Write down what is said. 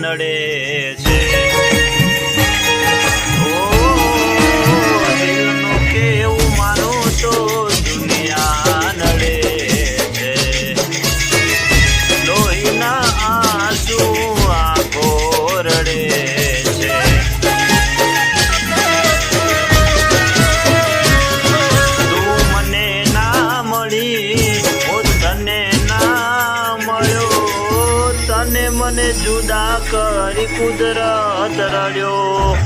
નડે છે. દિલનું કેવું માનું તો દુનિયા નડે છે. લોહીના આંસુ આંખો રડે છે. તું મને ના મળી, તને ના મળ્યો, તને મને જુદા કરી કુદરત રડ્યો.